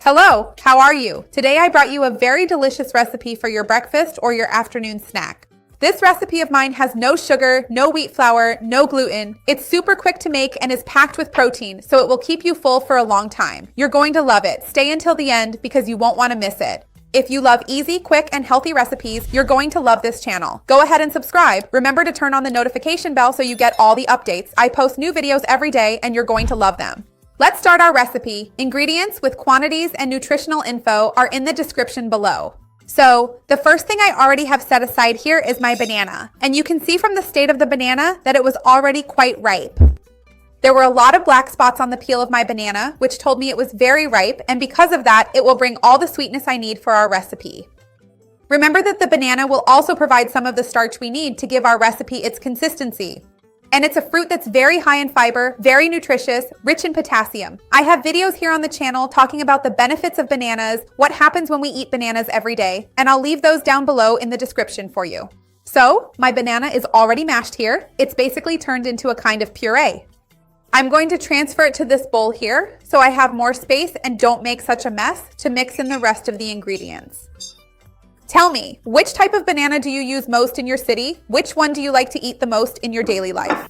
Hello, how are you? Today I brought you a very delicious recipe for your breakfast or your afternoon snack. This recipe of mine has no sugar, no wheat flour, no gluten. It's super quick to make and is packed with protein, so it will keep you full for a long time. You're going to love it. Stay until the end because you won't want to miss it. If you love easy, quick, and healthy recipes, you're going to love this channel. Go ahead and subscribe. Remember to turn on the notification bell so you get all the updates. I post new videos every day and you're going to love them. Let's start our recipe. Ingredients with quantities and nutritional info are in the description below. So, the first thing I already have set aside here is my banana. And you can see from the state of the banana that it was already quite ripe. There were a lot of black spots on the peel of my banana, which told me it was very ripe, and because of that, it will bring all the sweetness I need for our recipe. Remember that the banana will also provide some of the starch we need to give our recipe its consistency. And it's a fruit that's very high in fiber, very nutritious, rich in potassium. I have videos here on the channel talking about the benefits of bananas, what happens when we eat bananas every day, and I'll leave those down below in the description for you. So, my banana is already mashed here. It's basically turned into a kind of puree. I'm going to transfer it to this bowl here so I have more space and don't make such a mess to mix in the rest of the ingredients. Tell me, which type of banana do you use most in your city? Which one do you like to eat the most in your daily life?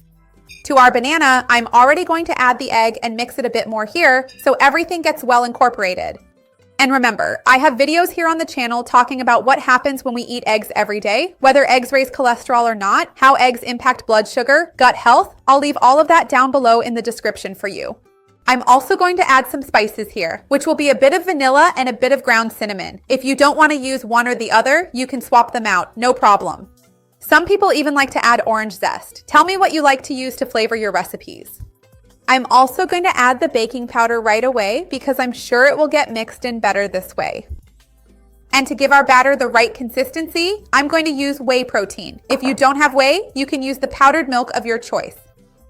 To our banana, I'm already going to add the egg and mix it a bit more here so everything gets well incorporated. And remember, I have videos here on the channel talking about what happens when we eat eggs every day, whether eggs raise cholesterol or not, how eggs impact blood sugar, gut health. I'll leave all of that down below in the description for you. I'm also going to add some spices here, which will be a bit of vanilla and a bit of ground cinnamon. If you don't want to use one or the other, you can swap them out, no problem. Some people even like to add orange zest. Tell me what you like to use to flavor your recipes. I'm also going to add the baking powder right away because I'm sure it will get mixed in better this way. And to give our batter the right consistency, I'm going to use whey protein. If you don't have whey, you can use the powdered milk of your choice.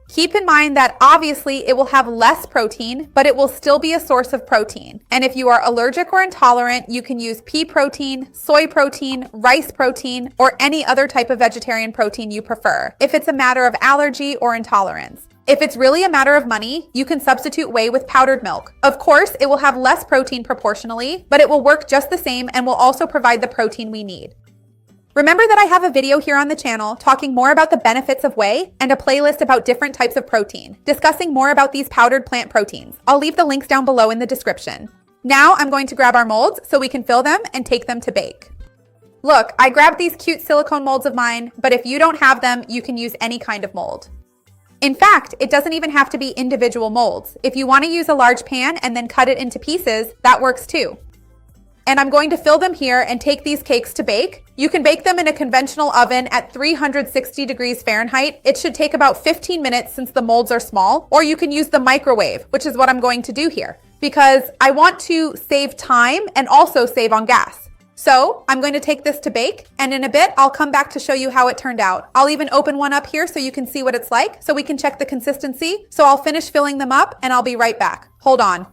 Keep in mind that obviously it will have less protein, but it will still be a source of protein. And if you are allergic or intolerant, you can use pea protein, soy protein, rice protein, or any other type of vegetarian protein you prefer, if it's a matter of allergy or intolerance. If it's really a matter of money, you can substitute whey with powdered milk. Of course, it will have less protein proportionally, but it will work just the same and will also provide the protein we need. Remember that I have a video here on the channel talking more about the benefits of whey and a playlist about different types of protein, discussing more about these powdered plant proteins. I'll leave the links down below in the description. Now I'm going to grab our molds so we can fill them and take them to bake. Look, I grabbed these cute silicone molds of mine, but if you don't have them, you can use any kind of mold. In fact, it doesn't even have to be individual molds. If you want to use a large pan and then cut it into pieces, that works too. And I'm going to fill them here and take these cakes to bake. You can bake them in a conventional oven at 360 degrees Fahrenheit. It should take about 15 minutes since the molds are small, or you can use the microwave, which is what I'm going to do here, because I want to save time and also save on gas. So I'm going to take this to bake, and in a bit, I'll come back to show you how it turned out. I'll even open one up here so you can see what it's like, so we can check the consistency. So I'll finish filling them up and I'll be right back. Hold on.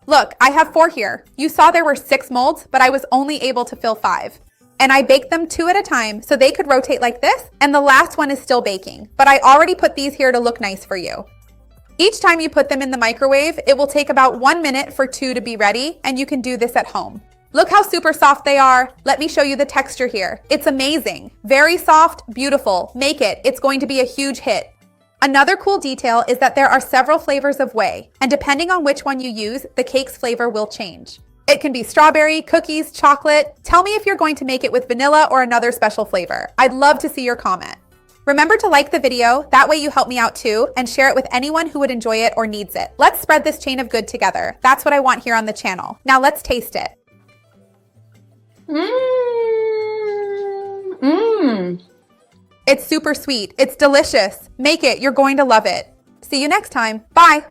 Look, I have 4 here. You saw there were 6 molds, but I was only able to fill 5. And I baked them 2 at a time so they could rotate like this, and the last one is still baking. But I already put these here to look nice for you. Each time you put them in the microwave, it will take about 1 minute for 2 to be ready, and you can do this at home. Look how super soft they are. Let me show you the texture here. It's amazing. Very soft, beautiful. Make it. It's going to be a huge hit. Another cool detail is that there are several flavors of whey, and depending on which one you use, the cake's flavor will change. It can be strawberry, cookies, chocolate. Tell me if you're going to make it with vanilla or another special flavor. I'd love to see your comment. Remember to like the video, that way you help me out too, and share it with anyone who would enjoy it or needs it. Let's spread this chain of good together. That's what I want here on the channel. Now let's taste it. It's super sweet. It's delicious. Make it. You're going to love it. See you next time. Bye.